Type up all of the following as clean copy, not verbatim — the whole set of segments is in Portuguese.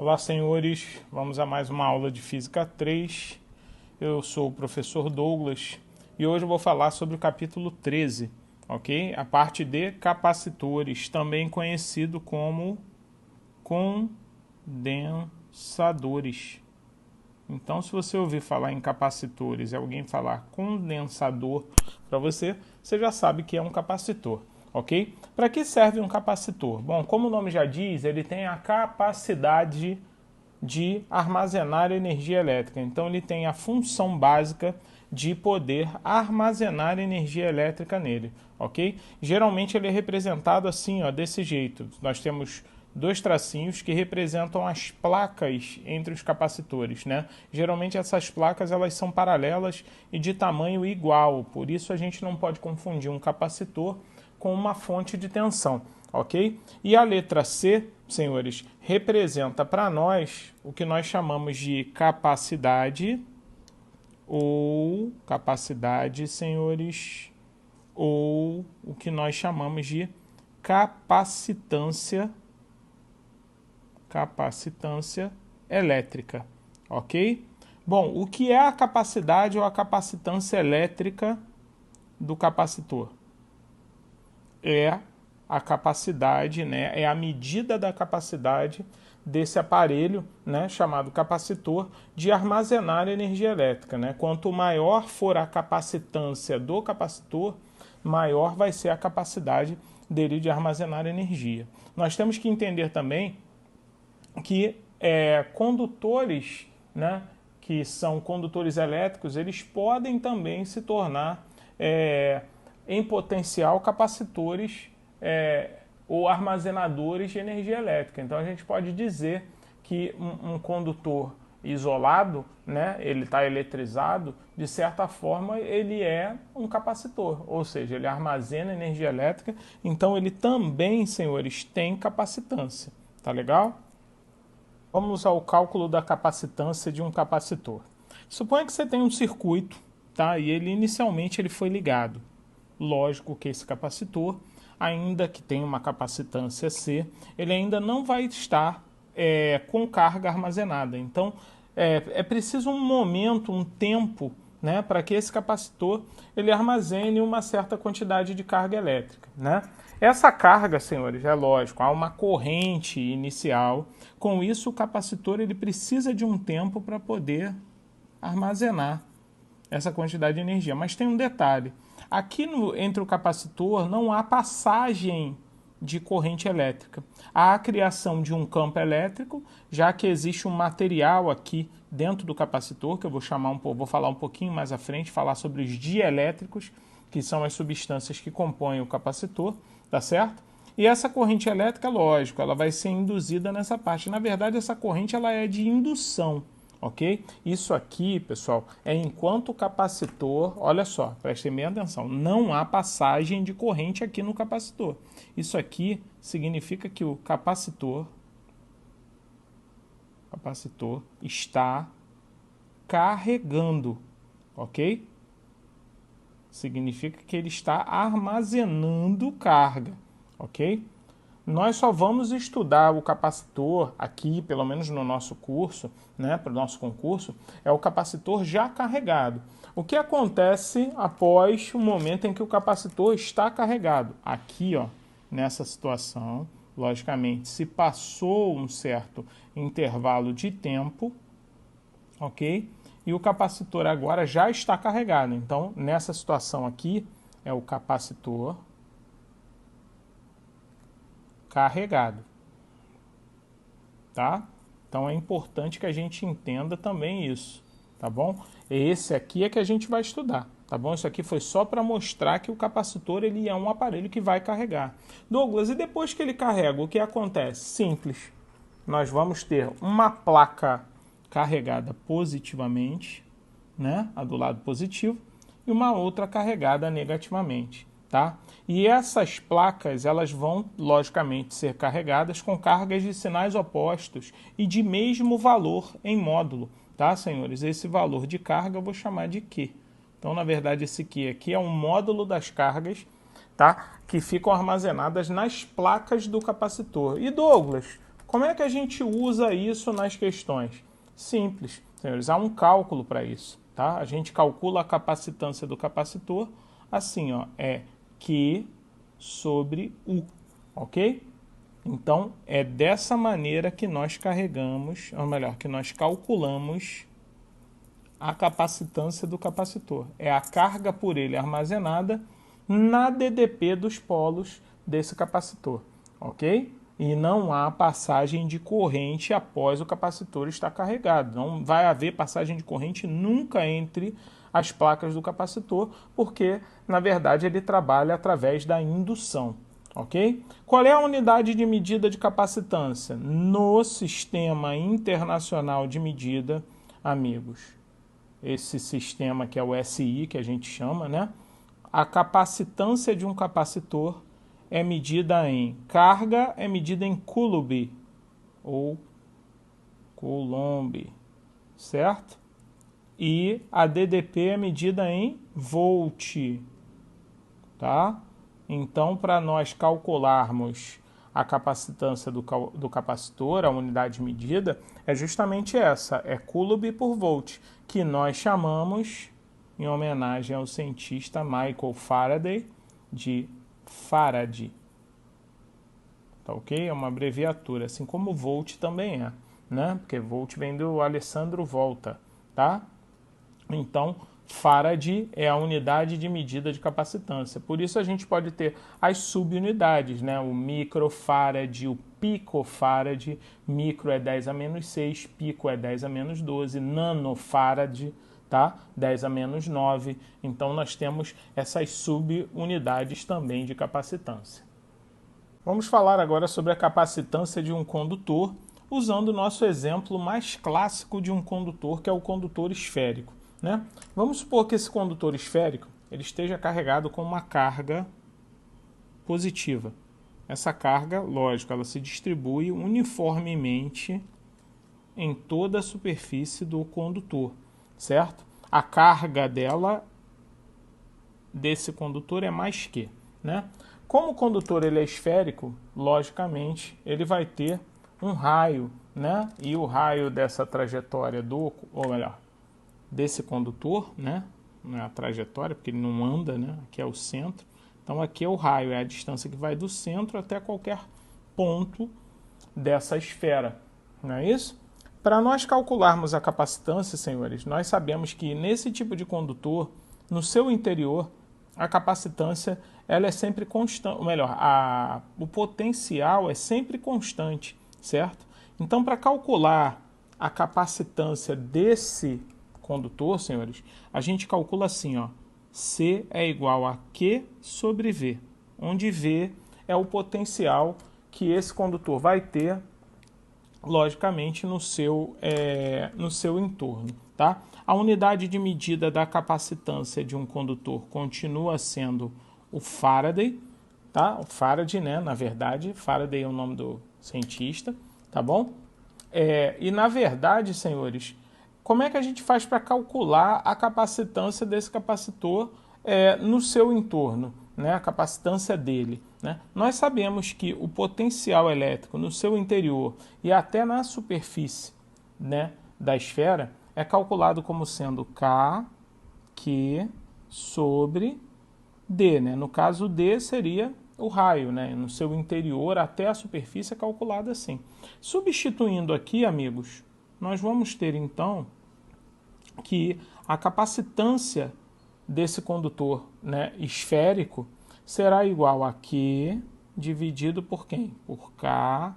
Olá, senhores. Vamos a mais uma aula de Física 3. Eu sou o professor Douglas e hoje eu vou falar sobre o capítulo 13, ok? A parte de capacitores, também conhecido como condensadores. Então, se você ouvir falar em capacitores e alguém falar condensador para você, você já sabe que é um capacitor, ok? Para que serve um capacitor? Bom, como o nome já diz, ele tem a capacidade de armazenar energia elétrica. Então, ele tem a função básica de poder armazenar energia elétrica nele, ok? Geralmente ele é representado assim, ó, desse jeito. Nós temos dois tracinhos que representam as placas entre os capacitores, né? Geralmente essas placas elas são paralelas e de tamanho igual, por isso a gente não pode confundir um capacitor com uma fonte de tensão, ok? E a letra C, senhores, representa para nós o que nós chamamos de capacidade, senhores, ou o que nós chamamos de capacitância elétrica, ok? Bom, o que é a capacidade ou a capacitância elétrica do capacitor? É a capacidade, né, é a medida da capacidade desse aparelho, né, chamado capacitor, de armazenar energia elétrica, né? Quanto maior for a capacitância do capacitor, maior vai ser a capacidade dele de armazenar energia. Nós temos que entender também que condutores, né, que são condutores elétricos, eles podem também se tornar em potencial capacitores ou armazenadores de energia elétrica. Então a gente pode dizer que um condutor isolado, né, ele está eletrizado, de certa forma ele é um capacitor, ou seja, ele armazena energia elétrica, então ele também, senhores, tem capacitância. Tá legal? Vamos ao cálculo da capacitância de um capacitor. Suponha que você tem um circuito, tá? E ele inicialmente ele foi ligado. Lógico que esse capacitor, ainda que tenha uma capacitância C, ele ainda não vai estar com carga armazenada. Então, é preciso um momento, um tempo, né, para que esse capacitor ele armazene uma certa quantidade de carga elétrica, né? Essa carga, senhores, é lógico, há uma corrente inicial. Com isso, o capacitor ele precisa de um tempo para poder armazenar essa quantidade de energia. Mas tem um detalhe. Aqui entre o capacitor não há passagem de corrente elétrica. Há a criação de um campo elétrico, já que existe um material aqui dentro do capacitor, que eu vou falar um pouquinho mais à frente, falar sobre os dielétricos, que são as substâncias que compõem o capacitor, tá certo? E essa corrente elétrica, lógico, ela vai ser induzida nessa parte. Na verdade, essa corrente ela é de indução, ok? Isso aqui, pessoal, é enquanto o capacitor, olha só, prestem bem atenção, não há passagem de corrente aqui no capacitor. Isso aqui significa que o capacitor está carregando, ok? Significa que ele está armazenando carga, ok? Nós só vamos estudar o capacitor aqui, pelo menos no nosso curso, né, para o nosso concurso, é o capacitor já carregado. O que acontece após o momento em que o capacitor está carregado? Aqui, ó, nessa situação, logicamente, se passou um certo intervalo de tempo, ok? E o capacitor agora já está carregado. Então, nessa situação aqui, é o capacitor carregado, tá? Então é importante que a gente entenda também isso, tá bom? Esse aqui é que a gente vai estudar, tá bom? Isso aqui foi só para mostrar que o capacitor ele é um aparelho que vai carregar. Douglas, e depois que ele carrega, o que acontece? Simples. Nós vamos ter uma placa carregada positivamente, né? A do lado positivo, e uma outra carregada negativamente, tá? E essas placas, elas vão, logicamente, ser carregadas com cargas de sinais opostos e de mesmo valor em módulo, tá, senhores? Esse valor de carga eu vou chamar de Q. Então, na verdade, esse Q aqui é um módulo das cargas, tá? Que ficam armazenadas nas placas do capacitor. E Douglas, Como é que a gente usa isso nas questões? Simples, senhores, há um cálculo para isso, tá? A gente calcula a capacitância do capacitor assim, ó, é Q sobre U, ok? Então, é dessa maneira que nós carregamos, ou melhor, que nós calculamos a capacitância do capacitor. É a carga por ele armazenada na DDP dos polos desse capacitor, ok? E não há passagem de corrente após o capacitor estar carregado. Não vai haver passagem de corrente nunca entre as placas do capacitor, porque, na verdade, ele trabalha através da indução, ok? Qual é a unidade de medida de capacitância? No Sistema Internacional de Medida, amigos, esse sistema que é o SI, que a gente chama, né? A capacitância de um capacitor é medida em carga, é medida em coulomb ou coulomb, certo? E a DDP é medida em volt, tá? Então, para nós calcularmos a capacitância do capacitor, a unidade de medida, é justamente essa, é coulomb por volt, que nós chamamos, em homenagem ao cientista Michael Faraday, de Farad. Tá ok? É uma abreviatura, assim como volt também é, né? Porque volt vem do Alessandro Volta, tá? Então, Farad é a unidade de medida de capacitância. Por isso a gente pode ter as subunidades, né? O microfarad, o picofarad, micro é 10 a menos 6, pico é 10 a menos 12, nanofarad, tá? 10 a menos 9. Então nós temos essas subunidades também de capacitância. Vamos falar agora sobre a capacitância de um condutor, usando o nosso exemplo mais clássico de um condutor, que é o condutor esférico, né? Vamos supor que esse condutor esférico ele esteja carregado com uma carga positiva. Essa carga, lógico, ela se distribui uniformemente em toda a superfície do condutor, certo? A carga desse condutor é mais Q, né? Como o condutor ele é esférico, logicamente, ele vai ter um raio, né? E o raio dessa trajetória ou melhor, desse condutor, né? Não é a trajetória, porque ele não anda, né? Aqui é o centro. Então aqui é o raio, é a distância que vai do centro até qualquer ponto dessa esfera, não é isso? Para nós calcularmos a capacitância, senhores, nós sabemos que nesse tipo de condutor, no seu interior, a capacitância ela é sempre constante, ou melhor, o potencial é sempre constante, certo? Então, para calcular a capacitância desse condutor, senhores, a gente calcula assim, ó, C é igual a Q sobre V, onde V é o potencial que esse condutor vai ter, logicamente, no seu entorno, tá? A unidade de medida da capacitância de um condutor continua sendo o Faraday, tá? O Faraday, né? Na verdade, Faraday é o nome do cientista, tá bom? E na verdade, senhores, como é que a gente faz para calcular a capacitância desse capacitor no seu entorno, né? A capacitância dele, né? Nós sabemos que o potencial elétrico no seu interior e até na superfície, né, da esfera é calculado como sendo K, Q sobre D, né? No caso, D seria o raio, né? No seu interior até a superfície é calculado assim. Substituindo aqui, amigos, nós vamos ter então que a capacitância desse condutor, né, esférico será igual a Q dividido por quem? Por K,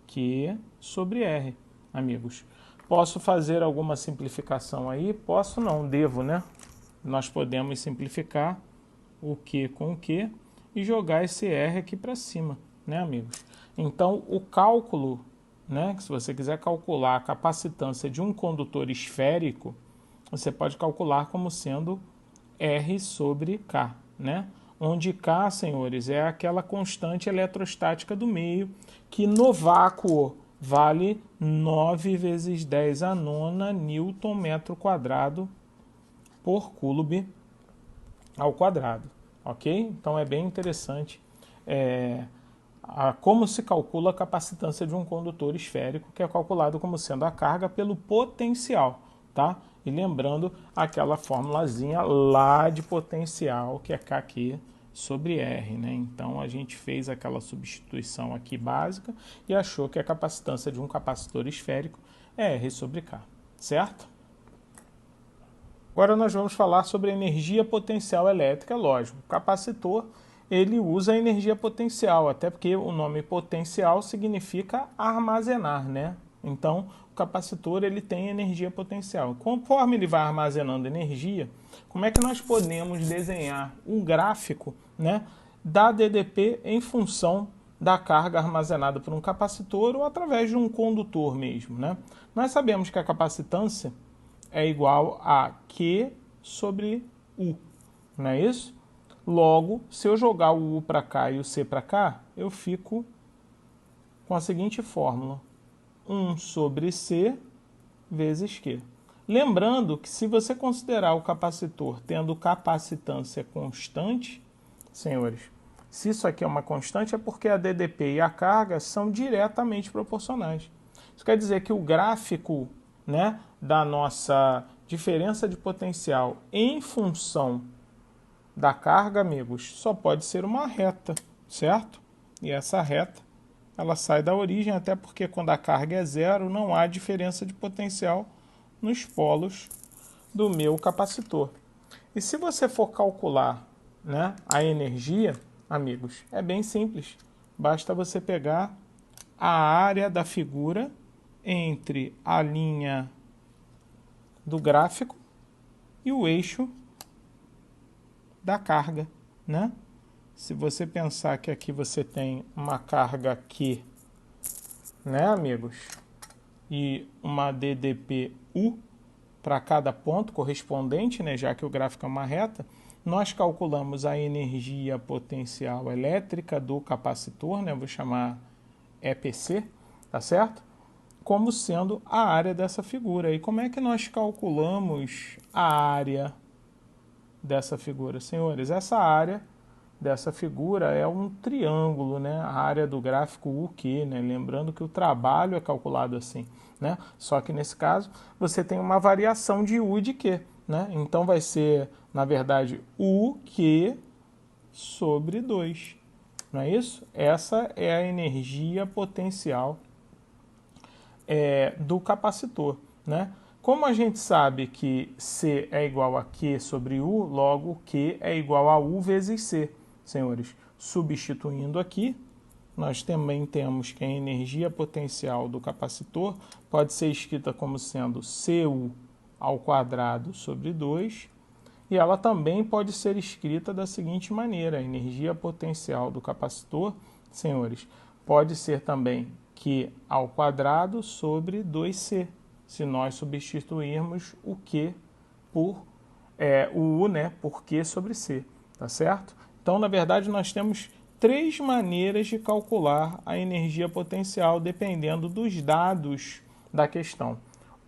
Q sobre R, amigos. Posso fazer alguma simplificação aí? Posso não, devo, né? Nós podemos simplificar o Q com o Q e jogar esse R aqui para cima, né, amigos? Então, o cálculo, né, que se você quiser calcular a capacitância de um condutor esférico, você pode calcular como sendo R sobre K, né? Onde K, senhores, é aquela constante eletrostática do meio, que no vácuo vale 9 vezes 10 a nona Newton metro quadrado por coulomb ao quadrado, ok? Então é bem interessante como se calcula a capacitância de um condutor esférico, que é calculado como sendo a carga pelo potencial, tá? E lembrando aquela formulazinha lá de potencial, que é Kq sobre R, né? Então a gente fez aquela substituição aqui básica e achou que a capacitância de um capacitor esférico é R sobre K, certo? Agora nós vamos falar sobre a energia potencial elétrica, lógico. O capacitor, ele usa a energia potencial, até porque o nome potencial significa armazenar, né? Então, o capacitor, ele tem energia potencial. Conforme ele vai armazenando energia, como é que nós podemos desenhar um gráfico, né, da DDP em função da carga armazenada por um capacitor ou através de um condutor mesmo, né? Nós sabemos que a capacitância é igual a Q sobre U, não é isso? Logo, se eu jogar o U para cá e o C para cá, eu fico com a seguinte fórmula: 1 sobre C vezes Q. Lembrando que se você considerar o capacitor tendo capacitância constante, senhores, se isso aqui é uma constante é porque a DDP e a carga são diretamente proporcionais. Isso quer dizer que o gráfico, né, da nossa diferença de potencial em função da carga, amigos, só pode ser uma reta, certo? E essa reta, ela sai da origem, até porque quando a carga é zero, não há diferença de potencial nos polos do meu capacitor. E se você for calcular, né, a energia, amigos, é bem simples. Basta você pegar a área da figura entre a linha do gráfico e o eixo da carga, né? Se você pensar que aqui você tem uma carga Q, né, amigos? E uma DDPU para cada ponto correspondente, né, já que o gráfico é uma reta, nós calculamos a energia potencial elétrica do capacitor, né, vou chamar EPC, tá certo? Como sendo a área dessa figura. E como é que nós calculamos a área dessa figura, senhores? Essa área dessa figura é um triângulo, né? A área do gráfico UQ, né? Lembrando que o trabalho é calculado assim, né? Só que nesse caso você tem uma variação de U e de Q, né? Então vai ser, na verdade, UQ sobre 2, não é isso? Essa é a energia potencial do capacitor, né? Como a gente sabe que C é igual a Q sobre U, logo Q é igual a U vezes C, senhores. Substituindo aqui, nós também temos que a energia potencial do capacitor pode ser escrita como sendo Cu ao quadrado sobre 2, e ela também pode ser escrita da seguinte maneira: a energia potencial do capacitor, senhores, pode ser também Q ao quadrado sobre 2C, se nós substituirmos o Q por o U, né, por Q sobre C, tá certo? Então, na verdade, nós temos 3 maneiras de calcular a energia potencial dependendo dos dados da questão: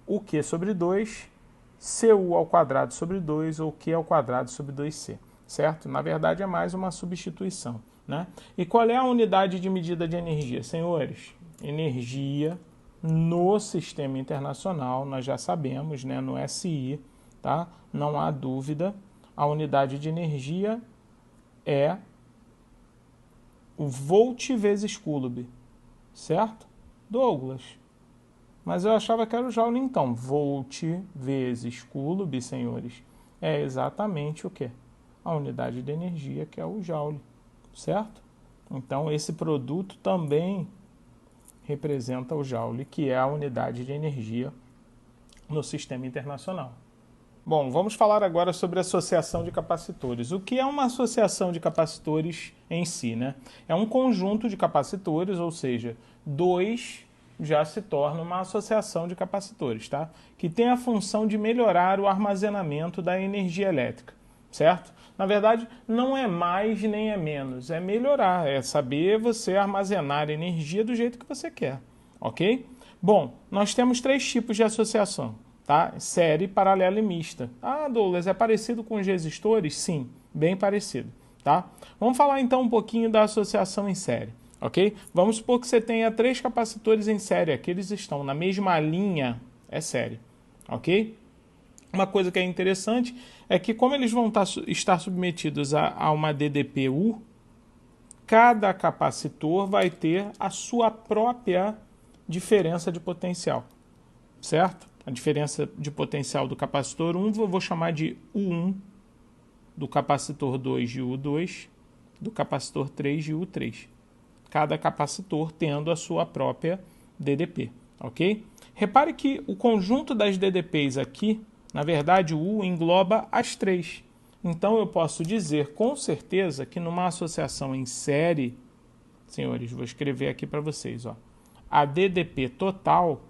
o Q sobre 2, Cu ao quadrado sobre 2 ou Q ao quadrado sobre 2C, certo? Na verdade, é mais uma substituição, né? E qual é a unidade de medida de energia, senhores? Energia no sistema internacional, nós já sabemos, né, no SI, tá? Não há dúvida, a unidade de energia é o volt vezes coulomb, certo? Douglas, mas eu achava que era o joule, então. Volt vezes coulomb, senhores, é exatamente o quê? A unidade de energia, que é o joule, certo? Então, esse produto também representa o joule, que é a unidade de energia no sistema internacional. Bom, vamos falar agora sobre associação de capacitores. O que é uma associação de capacitores em si, né? É um conjunto de capacitores, ou seja, 2 já se torna uma associação de capacitores, tá? Que tem a função de melhorar o armazenamento da energia elétrica, certo? Na verdade, não é mais nem é menos, é melhorar, é saber você armazenar energia do jeito que você quer, ok? Bom, nós temos 3 tipos de associação, tá? Série, paralela e mista. Ah, Douglas, é parecido com os resistores? Sim, bem parecido, tá? Vamos falar então um pouquinho da associação em série. ok? Vamos supor que você tenha 3 capacitores em série, aqui eles estão na mesma linha, é série, ok? Uma coisa que é interessante é que como eles vão estar submetidos a uma DDPU, cada capacitor vai ter a sua própria diferença de potencial, certo? A diferença de potencial do capacitor 1 eu vou chamar de U1, do capacitor 2 de U2, do capacitor 3 de U3. Cada capacitor tendo a sua própria DDP, ok? Repare que o conjunto das DDPs aqui, na verdade, o U engloba as 3. Então eu posso dizer com certeza que numa associação em série, senhores, vou escrever aqui para vocês, ó, a DDP total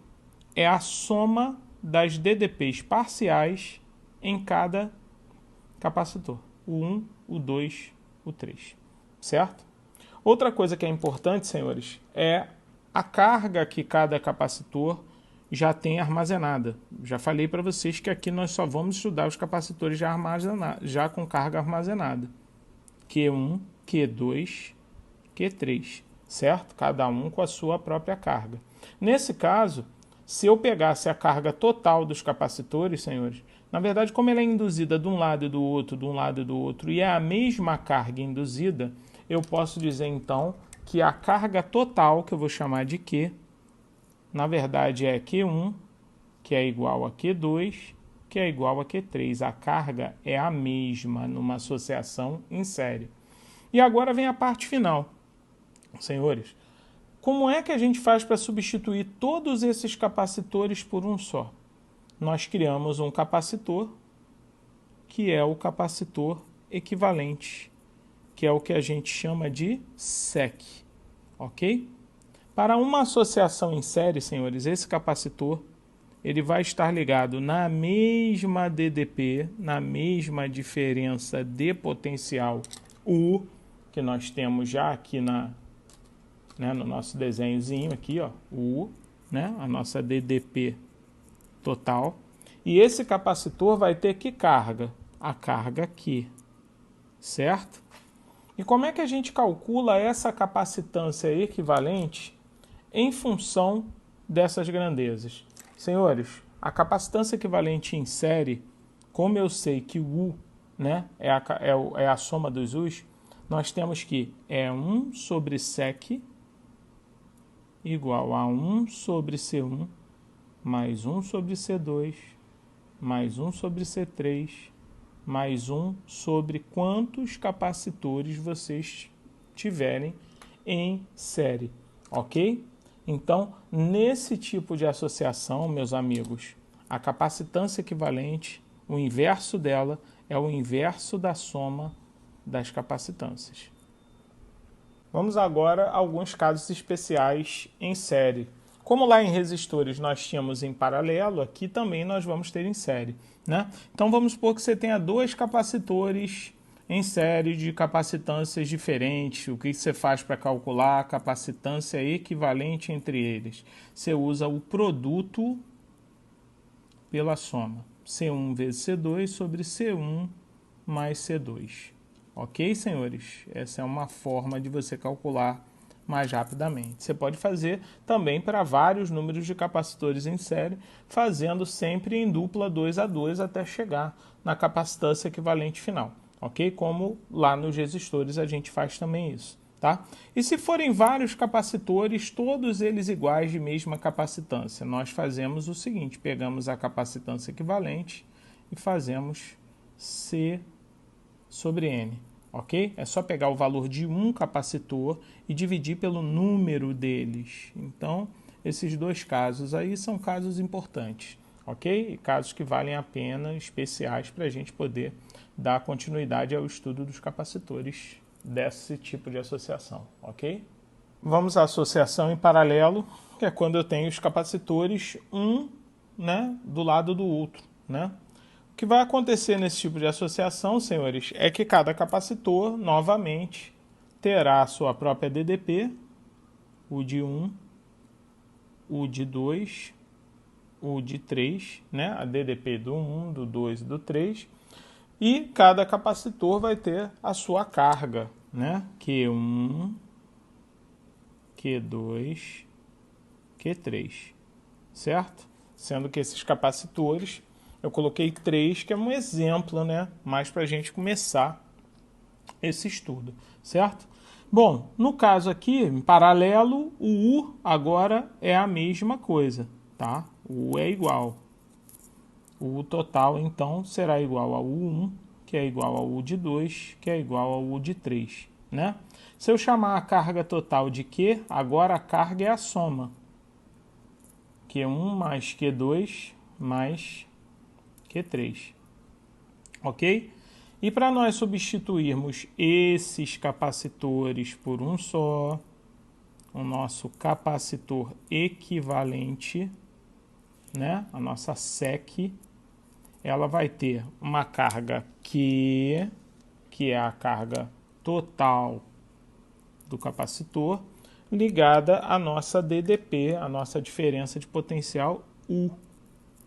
é a soma das DDPs parciais em cada capacitor, o 1, o 2, o 3, certo? Outra coisa que é importante, senhores, é a carga que cada capacitor já tem armazenada. Já falei para vocês que aqui nós só vamos estudar os capacitores já com carga armazenada. Q1, Q2, Q3, certo? Cada um com a sua própria carga. Nesse caso, se eu pegasse a carga total dos capacitores, senhores, na verdade, como ela é induzida de um lado e do outro, de um lado e do outro, e é a mesma carga induzida, eu posso dizer então que a carga total, que eu vou chamar de Q, na verdade é Q1, que é igual a Q2, que é igual a Q3. A carga é a mesma numa associação em série. E agora vem a parte final. Senhores, como é que a gente faz para substituir todos esses capacitores por um só? Nós criamos um capacitor, que é o capacitor equivalente, que é o que a gente chama de SEC, ok? Para uma associação em série, senhores, esse capacitor ele vai estar ligado na mesma DDP, na mesma diferença de potencial U, que nós temos já aqui no nosso desenhozinho aqui, ó, U, né, a nossa DDP total. E esse capacitor vai ter que carga? A carga aqui, certo? E como é que a gente calcula essa capacitância equivalente em função dessas grandezas? Senhores, a capacitância equivalente em série, como eu sei que o U, né, é a soma dos U's, nós temos que 1 sobre SEC igual a 1 sobre C1 mais 1 sobre C2 mais 1 sobre C3 mais 1 sobre quantos capacitores vocês tiverem em série, ok? Então, nesse tipo de associação, meus amigos, a capacitância equivalente, o inverso dela é o inverso da soma das capacitâncias. Vamos agora a alguns casos especiais em série. Como lá em resistores nós tínhamos em paralelo, aqui também nós vamos ter em série, né? Então vamos supor que você tenha 2 capacitores em série de capacitâncias diferentes. O que você faz para calcular a capacitância equivalente entre eles? Você usa o produto pela soma. C1 vezes C2 sobre C1 mais C2. Ok, senhores? Essa é uma forma de você calcular mais rapidamente. Você pode fazer também para vários números de capacitores em série, fazendo sempre em dupla 2 a 2 até chegar na capacitância equivalente final. Ok? Como lá nos resistores a gente faz também isso. Tá? E se forem vários capacitores, todos eles iguais de mesma capacitância, nós fazemos o seguinte, pegamos a capacitância equivalente e fazemos C sobre N, ok? É só pegar o valor de um capacitor e dividir pelo número deles. Então, esses 2 casos aí são casos importantes, ok? E casos que valem a pena, especiais, para a gente poder dar continuidade ao estudo dos capacitores desse tipo de associação, ok? Vamos à associação em paralelo, que é quando eu tenho os capacitores um, né, do lado do outro, né? O que vai acontecer nesse tipo de associação, senhores, é que cada capacitor, novamente, terá a sua própria DDP, o de 1, o de 2, o de 3, né? A DDP do 1, do 2 e do 3, e cada capacitor vai ter a sua carga, né? Q1, Q2, Q3, certo? Sendo que esses capacitores, eu coloquei 3, que é um exemplo, né? Mais para a gente começar esse estudo, certo? Bom, no caso aqui, em paralelo, o U agora é a mesma coisa, tá? O U é igual. O U total, então, será igual ao U1, que é igual ao U de 2, que é igual ao U de 3, né? Se eu chamar a carga total de Q, agora a carga é a soma. Q1 mais Q2 mais Q3, ok? E para nós substituirmos esses capacitores por um só, o nosso capacitor equivalente, né? A nossa SEC, ela vai ter uma carga Q, que é a carga total do capacitor, ligada à nossa DDP, a nossa diferença de potencial U,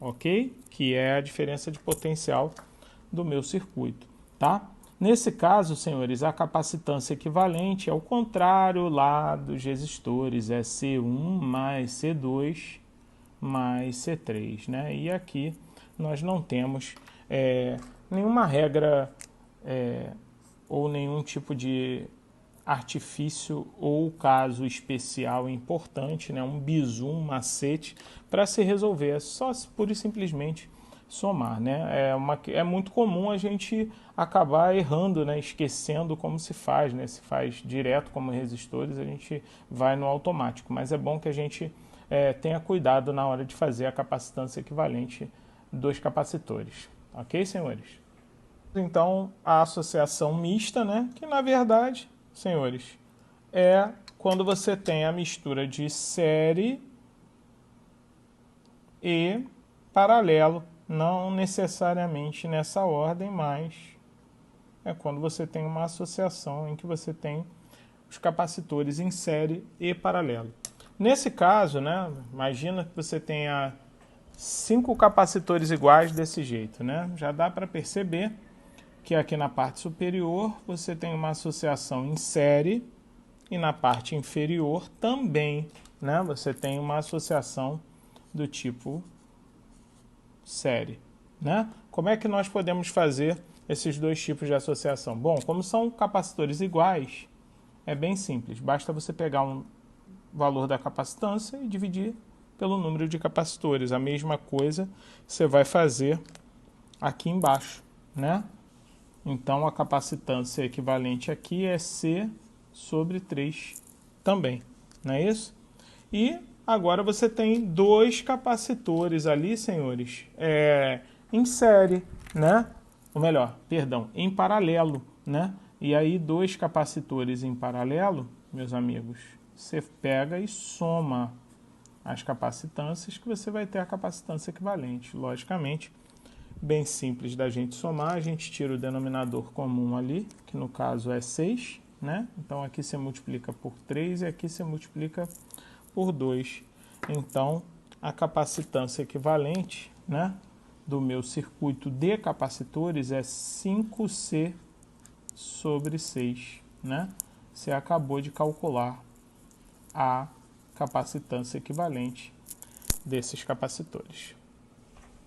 ok? Que é a diferença de potencial do meu circuito, tá? Nesse caso, senhores, a capacitância equivalente é o contrário lá dos resistores, é C1 mais C2 mais C3, né? E aqui nós não temos nenhuma regra ou nenhum tipo de artifício ou caso especial importante, né? Um bizu, um macete para se resolver, é só pura e simplesmente somar, né? É muito comum a gente acabar errando, né? Esquecendo como se faz, né? Se faz direto como resistores, a gente vai no automático, mas é bom que a gente tenha cuidado na hora de fazer a capacitância equivalente dos capacitores, ok, senhores? Então, a associação mista, né? Que na verdade, senhores, é quando você tem a mistura de série e paralelo, não necessariamente nessa ordem, mas é quando você tem uma associação em que você tem os capacitores em série e paralelo. Nesse caso, né, imagina que você tenha 5 capacitores iguais desse jeito, né? Já dá para perceber que aqui na parte superior você tem uma associação em série e na parte inferior também, né? Você tem uma associação do tipo série, né? Como é que nós podemos fazer esses dois tipos de associação? Bom, como são capacitores iguais, é bem simples. Basta você pegar um valor da capacitância e dividir pelo número de capacitores. A mesma coisa você vai fazer aqui embaixo, né? Então, a capacitância equivalente aqui é C sobre 3 também, não é isso? E agora você tem 2 capacitores ali, senhores, em série, né? Ou melhor, perdão, em paralelo, né? E aí 2 capacitores em paralelo, meus amigos, você pega e soma as capacitâncias que você vai ter a capacitância equivalente. Logicamente, bem simples da gente somar, a gente tira o denominador comum ali, que no caso é 6, né? Então aqui você multiplica por 3 e aqui você multiplica por 2. Então, a capacitância equivalente, né, do meu circuito de capacitores é 5C sobre 6, né? Você acabou de calcular a capacitância equivalente desses capacitores.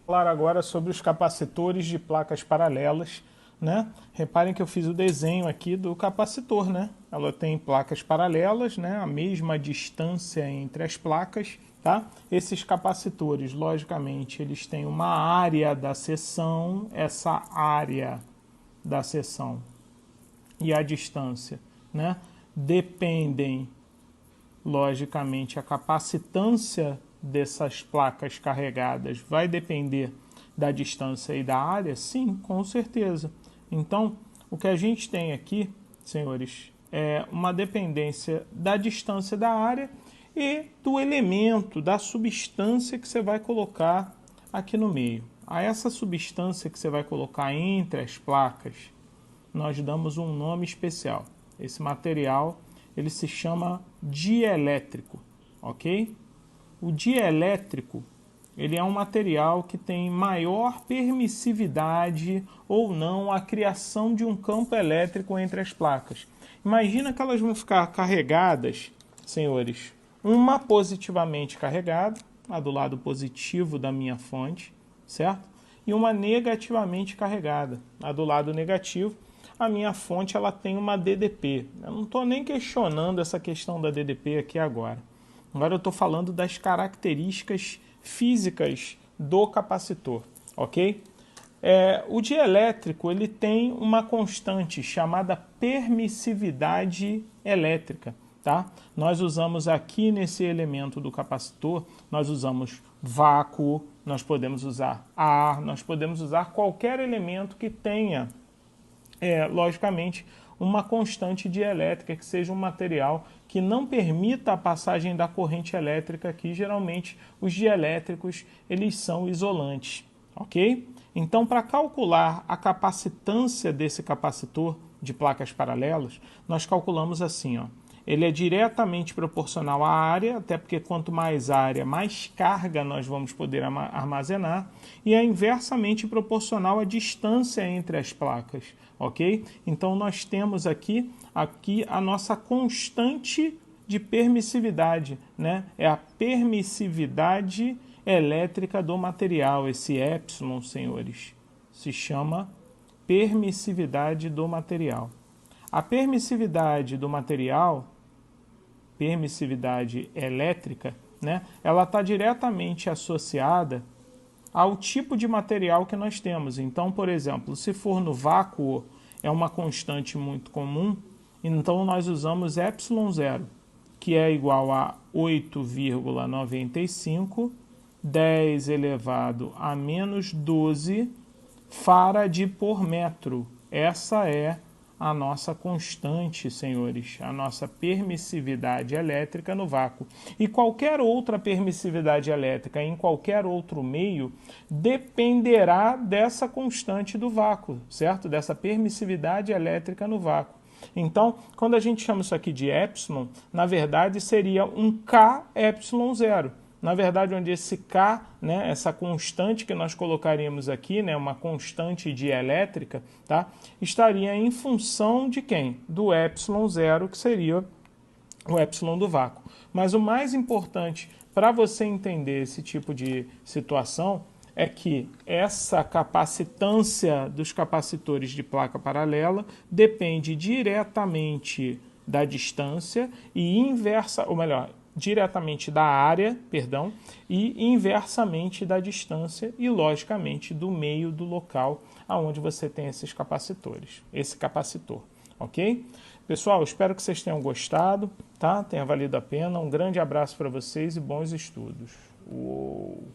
Vou falar agora sobre os capacitores de placas paralelas, né? Reparem que eu fiz o desenho aqui do capacitor, né? Ela tem placas paralelas, né? A mesma distância entre as placas, tá? Esses capacitores, logicamente, eles têm uma área da seção, essa área da seção e a distância, né? Dependem, logicamente, a capacitância dessas placas carregadas vai depender da distância e da área? Sim, com certeza. Então, o que a gente tem aqui, senhores, é uma dependência da distância da área e do elemento, da substância que você vai colocar aqui no meio. A essa substância que você vai colocar entre as placas, nós damos um nome especial. Esse material, ele se chama dielétrico, ok? O dielétrico, ele é um material que tem maior permissividade ou não à criação de um campo elétrico entre as placas. Imagina que elas vão ficar carregadas senhores, uma positivamente carregada, a do lado positivo da minha fonte, certo? E uma negativamente carregada, a do lado negativo. A minha fonte ela tem uma DDP. Eu não estou nem questionando essa questão da DDP aqui agora. Agora eu estou falando das características físicas do capacitor, ok? O dielétrico ele tem uma constante chamada permissividade elétrica. Tá? Nós usamos aqui nesse elemento do capacitor, nós usamos vácuo, nós podemos usar ar, nós podemos usar qualquer elemento que tenha, logicamente, uma constante dielétrica, que seja um material que não permita a passagem da corrente elétrica, que geralmente os dielétricos eles são isolantes, ok? Então, para calcular a capacitância desse capacitor de placas paralelas, nós calculamos assim, ó. Ele é diretamente proporcional à área, até porque quanto mais área, mais carga nós vamos poder armazenar, e é inversamente proporcional à distância entre as placas, ok? Então nós temos aqui a nossa constante de permissividade, né? É a permissividade elétrica do material, esse epsilon, senhores, se chama permissividade do material. A permissividade do material, permissividade elétrica, né, ela está diretamente associada ao tipo de material que nós temos. Então, por exemplo, se for no vácuo, é uma constante muito comum, então nós usamos ε0, que é igual a 8,95, 10 elevado a menos 12 farad por metro. Essa é a nossa constante, senhores, a nossa permissividade elétrica no vácuo. E qualquer outra permissividade elétrica em qualquer outro meio dependerá dessa constante do vácuo, certo? Dessa permissividade elétrica no vácuo. Então, quando a gente chama isso aqui de epsilon, na verdade seria um Kε0. Na verdade, onde esse K, né, essa constante que nós colocaríamos aqui, né, uma constante dielétrica, tá, estaria em função de quem? Do ε0, que seria o epsilon do vácuo. Mas o mais importante para você entender esse tipo de situação é que essa capacitância dos capacitores de placa paralela depende diretamente da distância e diretamente da área, e inversamente da distância e, logicamente, do meio do local aonde você tem esses capacitores, esse capacitor, ok? Pessoal, espero que vocês tenham gostado, tá? Tenha valido a pena. Um grande abraço para vocês e bons estudos. Uou.